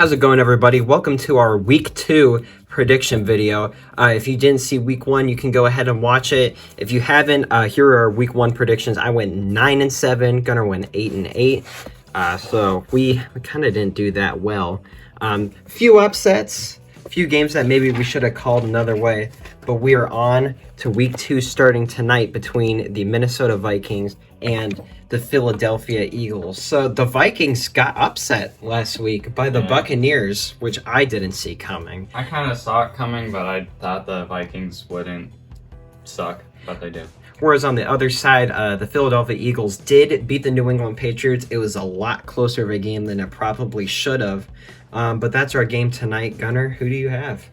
How's it going, everybody? Welcome to our week 2 prediction video. If you didn't see week 1, you can go ahead and watch it. If you haven't, here are our week 1 predictions. I went 9-7. Gunnar went 8-8. So we kind of didn't do that well. Few upsets, few games that maybe we should have called another way. But we are on to week 2 starting tonight between the Minnesota Vikings and the Philadelphia Eagles. So the Vikings got upset last week by the Buccaneers, which I didn't see coming. I kind of saw it coming, but I thought the Vikings wouldn't suck, but they did. Whereas on the other side, the Philadelphia Eagles did beat the New England Patriots. It was a lot closer of a game than it probably should have. But that's our game tonight. Gunnar, who do you have?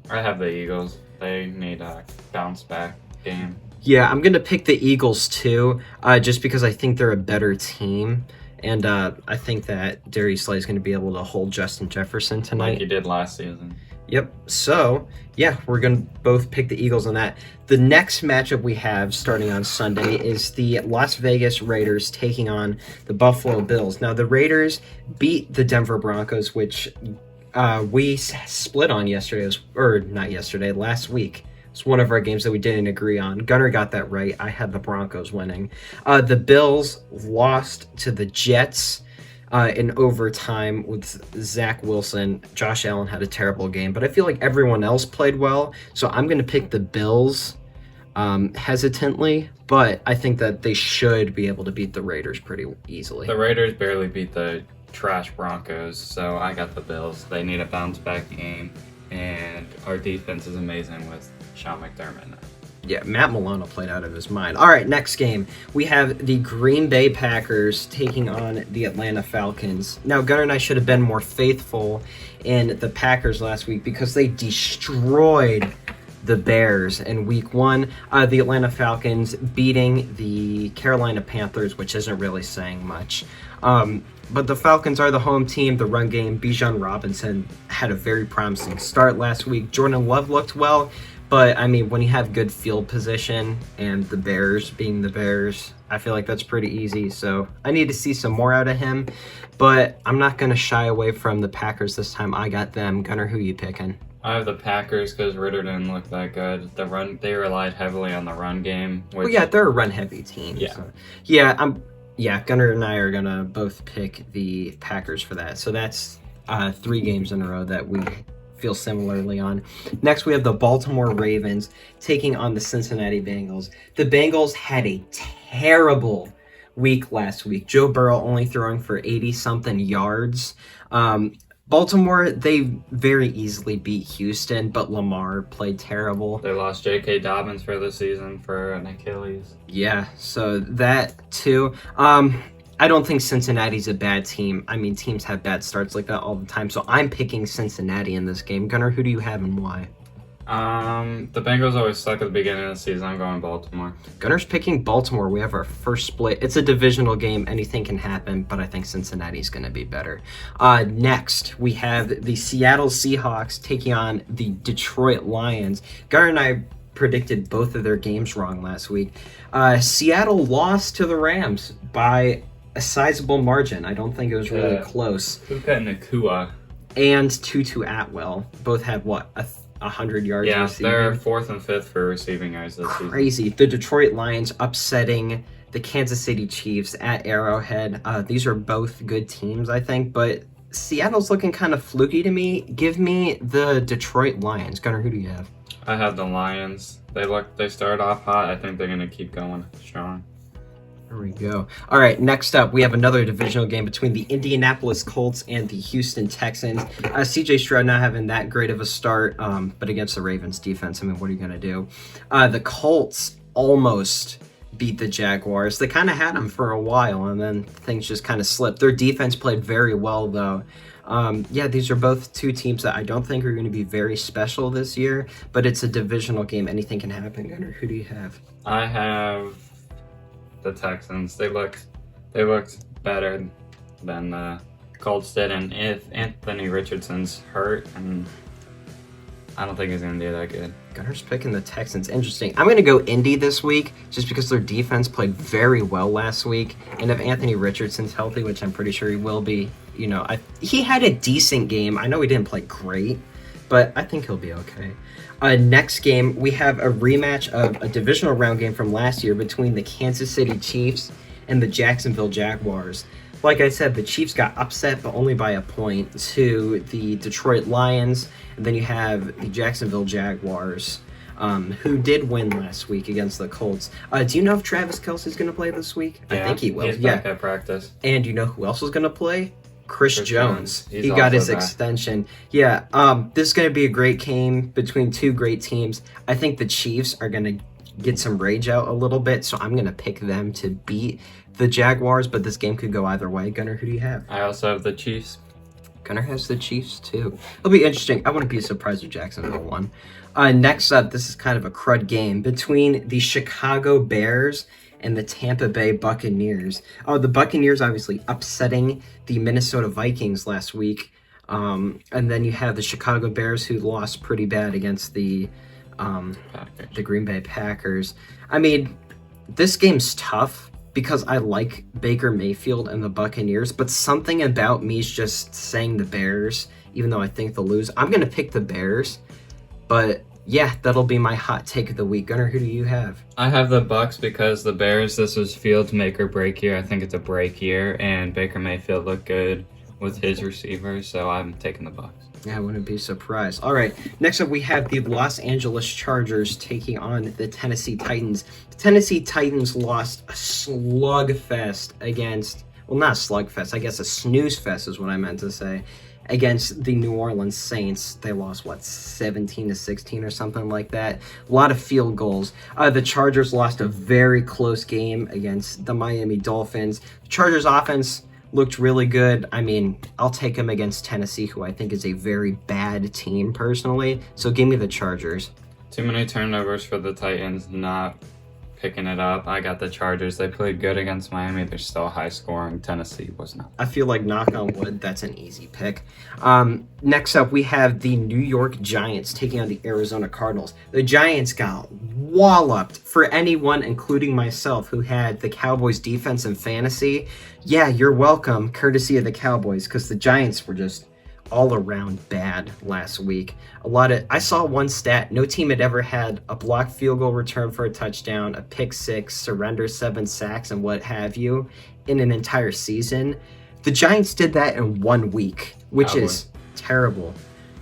I have the Eagles. They need a bounce back game. Yeah, I'm going to pick the Eagles too, just because I think they're a better team. And I think that Darius Slay is going to be able to hold Justin Jefferson tonight. Like he did last season. Yep. So, yeah, we're going to both pick the Eagles on that. The next matchup we have starting on Sunday is the Las Vegas Raiders taking on the Buffalo Bills. Now, the Raiders beat the Denver Broncos, which we split on last week. It's one of our games that we didn't agree on. Gunnar got that right. I had the Broncos winning. The Bills lost to the Jets in overtime with Zach Wilson. Josh Allen had a terrible game, but I feel like everyone else played well. So I'm going to pick the Bills hesitantly, but I think that they should be able to beat the Raiders pretty easily. The Raiders barely beat the trash Broncos, so I got the Bills. They need a bounce back game, and our defense is amazing with Sean McDermott. Yeah, Matt Milano played out of his mind. All right, next game. We have the Green Bay Packers taking on the Atlanta Falcons. Now, Gunnar and I should have been more faithful in the Packers last week because they destroyed the Bears in week 1. The Atlanta Falcons beating the Carolina Panthers, which isn't really saying much. But the Falcons are the home team. The run game, Bijan Robinson had a very promising start last week. Jordan Love looked well. But, I mean, when you have good field position and the Bears being the Bears, I feel like that's pretty easy. So I need to see some more out of him. But I'm not going to shy away from the Packers this time. I got them. Gunnar, who you picking? I have the Packers because Ritter didn't look that good. They relied heavily on the run game. Well, yeah, they're a run-heavy team. Yeah. So. Gunnar and I are going to both pick the Packers for that. So that's 3 games in a row that we feel similarly on. Next, we have the Baltimore Ravens taking on the Cincinnati Bengals. The Bengals had a terrible week last week. Joe Burrow only throwing for 80-something yards. Baltimore, they very easily beat Houston, but Lamar played terrible. They lost J.K. Dobbins for the season for an Achilles. Yeah, so that too. I don't think Cincinnati's a bad team. I mean, teams have bad starts like that all the time. So I'm picking Cincinnati in this game. Gunnar, who do you have and why? The Bengals always suck at the beginning of the season. I'm going Baltimore. Gunnar's picking Baltimore. We have our first split. It's a divisional game. Anything can happen, but I think Cincinnati's going to be better. Next, we have the Seattle Seahawks taking on the Detroit Lions. Gunnar and I predicted both of their games wrong last week. Seattle lost to the Rams by a sizable margin. I don't think it was really close. Puka Nacua and Tutu Atwell both had 100 yards. Yeah, receiving. they're 4th and 5th for receiving yards this season. Crazy. The Detroit Lions upsetting the Kansas City Chiefs at Arrowhead. These are both good teams, I think, but Seattle's looking kind of fluky to me. Give me the Detroit Lions. Gunnar, who do you have? I have the Lions. They started off hot. I think they're going to keep going strong. There we go. All right, next up, we have another divisional game between the Indianapolis Colts and the Houston Texans. C.J. Stroud not having that great of a start, but against the Ravens defense, I mean, what are you going to do? The Colts almost beat the Jaguars. They kind of had them for a while, and then things just kind of slipped. Their defense played very well, though. These are both 2 teams that I don't think are going to be very special this year, but it's a divisional game. Anything can happen. Gunnar, who do you have? I have the Texans. They looked better than the Colts did, and if Anthony Richardson's hurt, and I don't think he's going to do that good. Gunnar's picking the Texans. Interesting. I'm going to go Indy this week just because their defense played very well last week. And if Anthony Richardson's healthy, which I'm pretty sure he will be, he had a decent game. I know he didn't play great, but I think he'll be okay. Next game, we have a rematch of a divisional round game from last year between the Kansas City Chiefs and the Jacksonville Jaguars. Like I said, the Chiefs got upset, but only by a point, to the Detroit Lions. And then you have the Jacksonville Jaguars, who did win last week against the Colts. Do you know if Travis Kelce's going to play this week? Yeah, I think he will. He's back at practice. And you know who else was going to play? Chris Jones. He's He got his also back. extension. Yeah, this is going to be a great game between two great teams. I think the Chiefs are going to get some rage out a little bit, so I'm going to pick them to beat the Jaguars, but this game could go either way. Gunnar, who do you have? I also have the Chiefs. Gunnar has the Chiefs too. It'll be interesting. I wouldn't be surprised if Jacksonville won. Next up, this is kind of a crud game between the Chicago Bears and the Tampa Bay Buccaneers. The Buccaneers obviously upsetting the Minnesota Vikings last week. And then you have the Chicago Bears, who lost pretty bad against the Green Bay Packers. I mean, this game's tough because I like Baker Mayfield and the Buccaneers, but something about me is just saying the Bears, even though I think they'll lose. I'm going to pick the Bears, but yeah, that'll be my hot take of the week. Gunnar, who do you have? I have the Bucks because the Bears, this was Fields' make or break year. I think it's a break year, and Baker Mayfield looked good with his receivers, so I'm taking the Bucks. Yeah, I wouldn't be surprised. All right, next up we have the Los Angeles Chargers taking on the Tennessee Titans. The Tennessee Titans lost a slugfest against, well, not a slugfest, I guess a snooze fest is what I meant to say, against the New Orleans Saints. They lost, 17-16 or something like that. A lot of field goals. The Chargers lost a very close game against the Miami Dolphins. The Chargers offense looked really good. I mean, I'll take them against Tennessee, who I think is a very bad team personally. So give me the Chargers. Too many turnovers for the Titans, not picking it up. I got the Chargers. They played good against Miami. They're still high scoring. Tennessee was not. I feel like, knock on wood, that's an easy pick. Next up, we have the New York Giants taking on the Arizona Cardinals. The Giants got walloped. For anyone, including myself, who had the Cowboys defense in fantasy, yeah, you're welcome, courtesy of the Cowboys, because the Giants were just all around bad last week. I saw one stat, no team had ever had a blocked field goal return for a touchdown, a pick six, surrender, 7 sacks, and what have you in an entire season. The Giants did that in 1 week, which is terrible.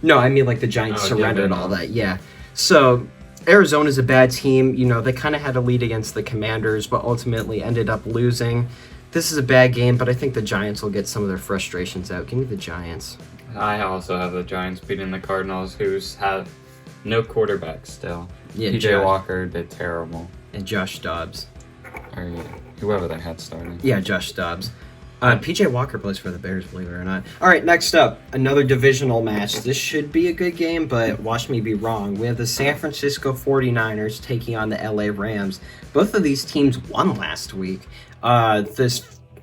No, I mean like the Giants surrendered all that, yeah. So Arizona's a bad team. They kind of had a lead against the Commanders, but ultimately ended up losing. This is a bad game, but I think the Giants will get some of their frustrations out. Give me the Giants. I also have the Giants beating the Cardinals, who have no quarterback still. Yeah, PJ Walker did terrible. And Josh Dobbs. Or whoever they had starting. Yeah, Josh Dobbs. PJ Walker plays for the Bears, believe it or not. All right, next up, another divisional match. This should be a good game, but watch me be wrong. We have the San Francisco 49ers taking on the LA Rams. Both of these teams won last week. The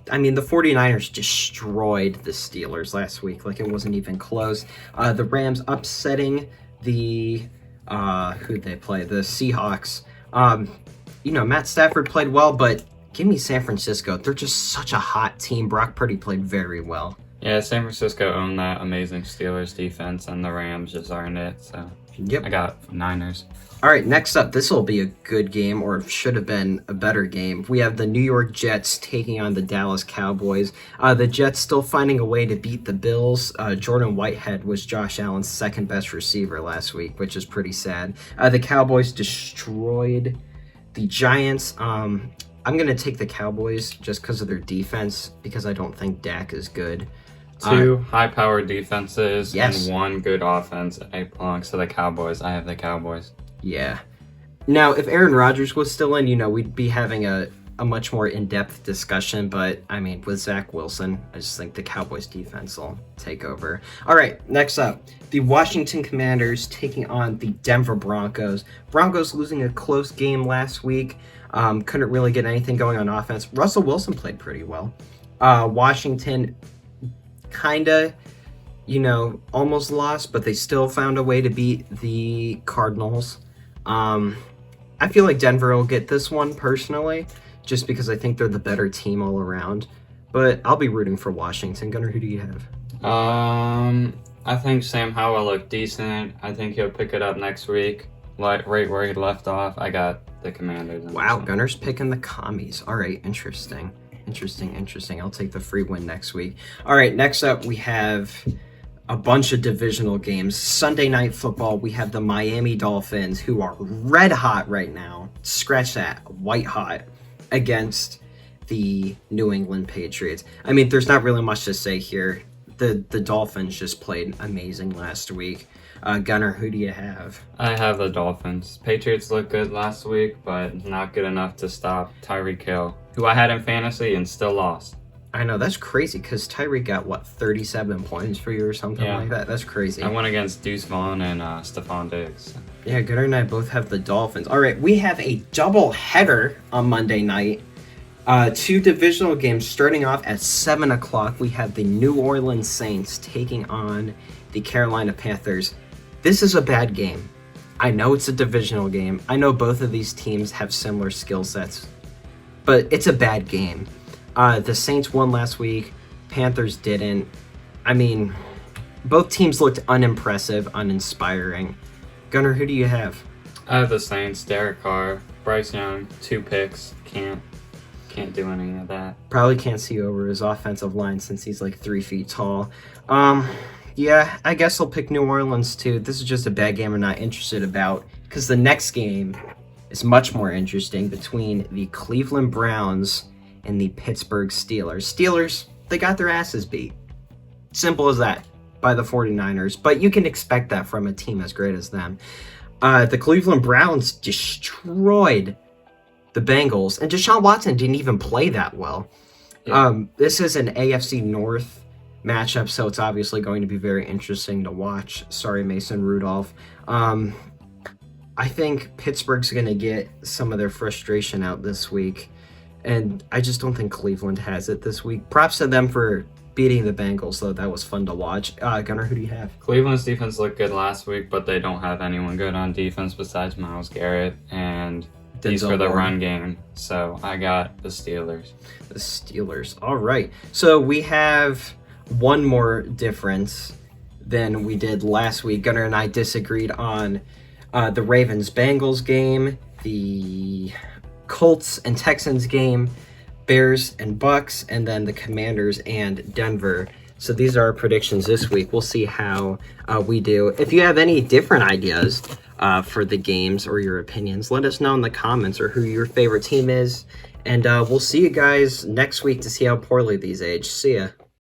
49ers destroyed the Steelers last week. Like, it wasn't even close. The Rams upsetting the, who'd they play? The Seahawks. Matt Stafford played well, but give me San Francisco. They're just such a hot team. Brock Purdy played very well. Yeah, San Francisco owned that amazing Steelers defense, and the Rams just aren't it, so yep. I got Niners. All right, next up, this will be a good game, or should have been a better game. We have the New York Jets taking on the Dallas Cowboys. The Jets still finding a way to beat the Bills. Jordan Whitehead was Josh Allen's second best receiver last week, which is pretty sad. The Cowboys destroyed the Giants. I'm going to take the Cowboys just because of their defense, because I don't think Dak is good. 2 high-powered defenses yes. and 1 good offense. It belongs to the Cowboys. I have the Cowboys. Yeah. Now, if Aaron Rodgers was still in, we'd be having a much more in-depth discussion. But, I mean, with Zach Wilson, I just think the Cowboys defense will take over. All right, next up, the Washington Commanders taking on the Denver Broncos. Broncos losing a close game last week. Couldn't really get anything going on offense. Russell Wilson played pretty well. Washington kind of, almost lost, but they still found a way to beat the Cardinals. I feel like Denver will get this one personally, just because I think they're the better team all around. but I'll be rooting for Washington. Gunnar, who do you have? I think Sam Howell looked decent. I think he'll pick it up next week, right where he left off. I got the Commanders. Wow, Gunner's picking the Commies. All right, interesting. I'll take the free win next week. All right, next up we have a bunch of divisional games. Sunday Night Football, we have the Miami Dolphins, who are red hot right now. Scratch that, white hot, against the New England Patriots. I mean, there's not really much to say here. The Dolphins just played amazing last week. Gunnar, who do you have? I have the Dolphins. Patriots looked good last week, but not good enough to stop Tyreek Hill, who I had in fantasy and still lost. I know, that's crazy, because Tyreek got, 37 points for you or something like that? That's crazy. I went against Deuce Vaughn and Stephon Diggs. Yeah, Gunnar and I both have the Dolphins. All right, we have a double header on Monday night. Two divisional games starting off at 7 o'clock. We have the New Orleans Saints taking on the Carolina Panthers. This is a bad game. I know it's a divisional game. I know both of these teams have similar skill sets, but it's a bad game. The Saints won last week. Panthers didn't. I mean, both teams looked unimpressive, uninspiring. Gunnar, who do you have? I have the Saints. Derek Carr, Bryce Young, 2 picks. Can't do any of that. Probably can't see over his offensive line since he's like 3 feet tall. Yeah, I guess I'll pick New Orleans too. This is just a bad game I'm not interested about, because the next game is much more interesting between the Cleveland Browns and the Pittsburgh Steelers. Steelers, they got their asses beat. Simple as that, by the 49ers. But you can expect that from a team as great as them. The Cleveland Browns destroyed the Bengals, and Deshaun Watson didn't even play that well. Yeah. This is an AFC North matchup, so it's obviously going to be very interesting to watch. Sorry, Mason Rudolph. I think Pittsburgh's going to get some of their frustration out this week, and I just don't think Cleveland has it this week. Props to them for beating the Bengals, though. That was fun to watch. Gunnar, who do you have? Cleveland's defense looked good last week, but they don't have anyone good on defense besides Myles Garrett, and he's for the run game, so I got the Steelers. The Steelers. All right. So we have one more difference than we did last week. Gunnar and I disagreed on the Ravens-Bengals game, the Colts and Texans game, Bears and Bucks, and then the Commanders and Denver. So these are our predictions this week. We'll see how we do. If you have any different ideas for the games or your opinions, let us know in the comments, or who your favorite team is. And we'll see you guys next week to see how poorly these age. See ya.